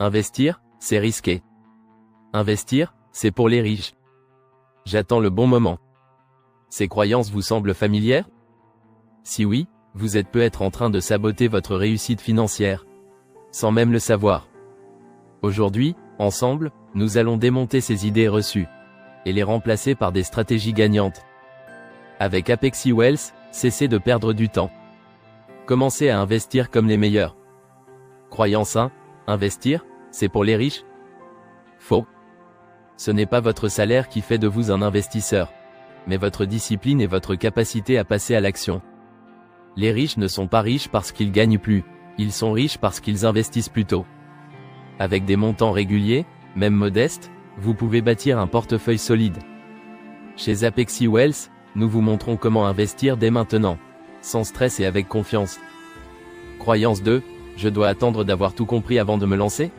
Investir, c'est risqué. Investir, c'est pour les riches. J'attends le bon moment. Ces croyances vous semblent familières? Si oui, vous êtes peut-être en train de saboter votre réussite financière, sans même le savoir. Aujourd'hui, ensemble, nous allons démonter ces idées reçues, et les remplacer par des stratégies gagnantes. Avec Apexi Wealth, cessez de perdre du temps. Commencez à investir comme les meilleurs. Croyance 1, investir, c'est pour les riches? Faux. Ce n'est pas votre salaire qui fait de vous un investisseur, mais votre discipline et votre capacité à passer à l'action. Les riches ne sont pas riches parce qu'ils gagnent plus, ils sont riches parce qu'ils investissent plus tôt. Avec des montants réguliers, même modestes, vous pouvez bâtir un portefeuille solide. Chez Apexi Wealth, nous vous montrons comment investir dès maintenant, sans stress et avec confiance. Croyance 2, je dois attendre d'avoir tout compris avant de me lancer?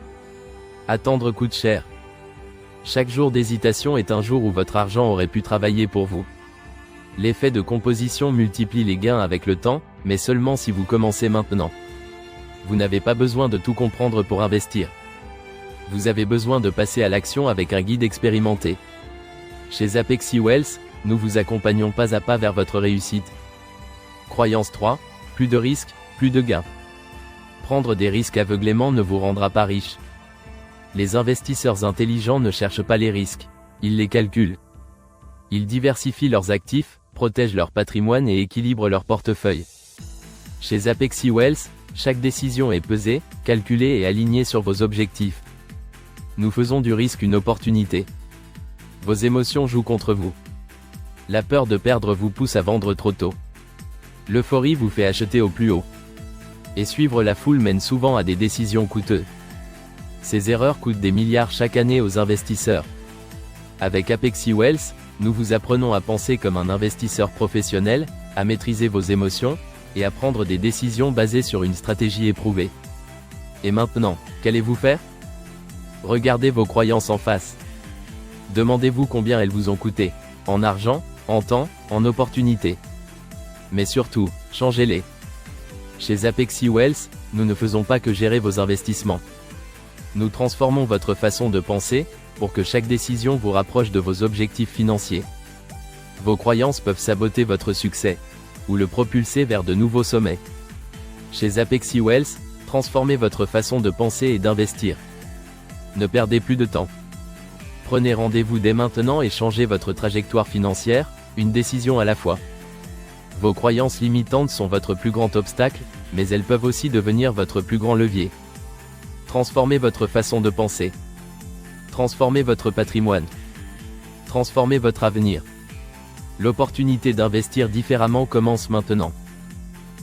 Attendre coûte cher. Chaque jour d'hésitation est un jour où votre argent aurait pu travailler pour vous. L'effet de composition multiplie les gains avec le temps, mais seulement si vous commencez maintenant. Vous n'avez pas besoin de tout comprendre pour investir. Vous avez besoin de passer à l'action avec un guide expérimenté. Chez Apexi Wealth, nous vous accompagnons pas à pas vers votre réussite. Croyance 3, plus de risques, plus de gains. Prendre des risques aveuglément ne vous rendra pas riche. Les investisseurs intelligents ne cherchent pas les risques, ils les calculent. Ils diversifient leurs actifs, protègent leur patrimoine et équilibrent leur portefeuille. Chez Apexi Wealth, chaque décision est pesée, calculée et alignée sur vos objectifs. Nous faisons du risque une opportunité. Vos émotions jouent contre vous. La peur de perdre vous pousse à vendre trop tôt. L'euphorie vous fait acheter au plus haut. Et suivre la foule mène souvent à des décisions coûteuses. Ces erreurs coûtent des milliards chaque année aux investisseurs. Avec Apexi Wealth, nous vous apprenons à penser comme un investisseur professionnel, à maîtriser vos émotions, et à prendre des décisions basées sur une stratégie éprouvée. Et maintenant, qu'allez-vous faire? Regardez vos croyances en face. Demandez-vous combien elles vous ont coûté, en argent, en temps, en opportunités. Mais surtout, changez-les. Chez Apexi Wealth, nous ne faisons pas que gérer vos investissements. Nous transformons votre façon de penser, pour que chaque décision vous rapproche de vos objectifs financiers. Vos croyances peuvent saboter votre succès, ou le propulser vers de nouveaux sommets. Chez Apexi Wealth, transformez votre façon de penser et d'investir. Ne perdez plus de temps. Prenez rendez-vous dès maintenant et changez votre trajectoire financière, une décision à la fois. Vos croyances limitantes sont votre plus grand obstacle, mais elles peuvent aussi devenir votre plus grand levier. Transformez votre façon de penser. Transformez votre patrimoine. Transformez votre avenir. L'opportunité d'investir différemment commence maintenant.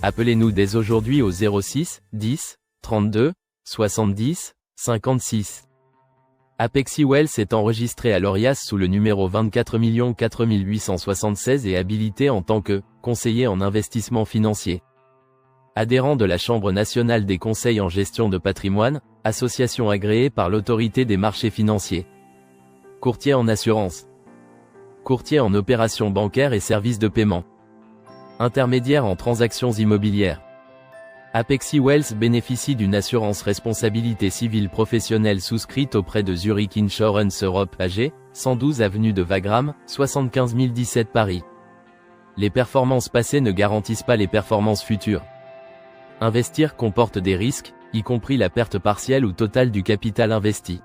Appelez-nous dès aujourd'hui au 06 10 32 70 56. Apexi Wealth est enregistré à l'ORIAS sous le numéro 24 4876 et habilité en tant que conseiller en investissement financier. Adhérent de la Chambre nationale des conseils en gestion de patrimoine, association agréée par l'autorité des marchés financiers. Courtier en assurance. Courtier en opérations bancaires et services de paiement. Intermédiaire en transactions immobilières. Apexi Wealth bénéficie d'une assurance responsabilité civile professionnelle souscrite auprès de Zurich Insurance Europe AG, 112 avenue de Wagram, 75 017 Paris. Les performances passées ne garantissent pas les performances futures. Investir comporte des risques, y compris la perte partielle ou totale du capital investi.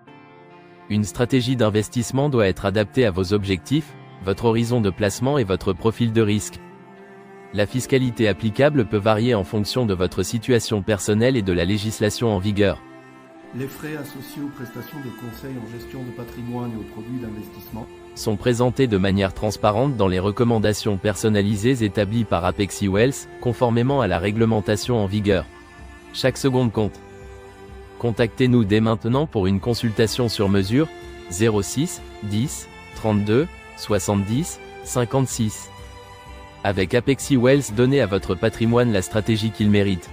Une stratégie d'investissement doit être adaptée à vos objectifs, votre horizon de placement et votre profil de risque. La fiscalité applicable peut varier en fonction de votre situation personnelle et de la législation en vigueur. Les frais associés aux prestations de conseil en gestion de patrimoine et aux produits d'investissement sont présentés de manière transparente dans les recommandations personnalisées établies par Apexi Wealth, conformément à la réglementation en vigueur. Chaque seconde compte. Contactez-nous dès maintenant pour une consultation sur mesure, 06 10 32 70 56. Avec Apexi Wealth, donnez à votre patrimoine la stratégie qu'il mérite.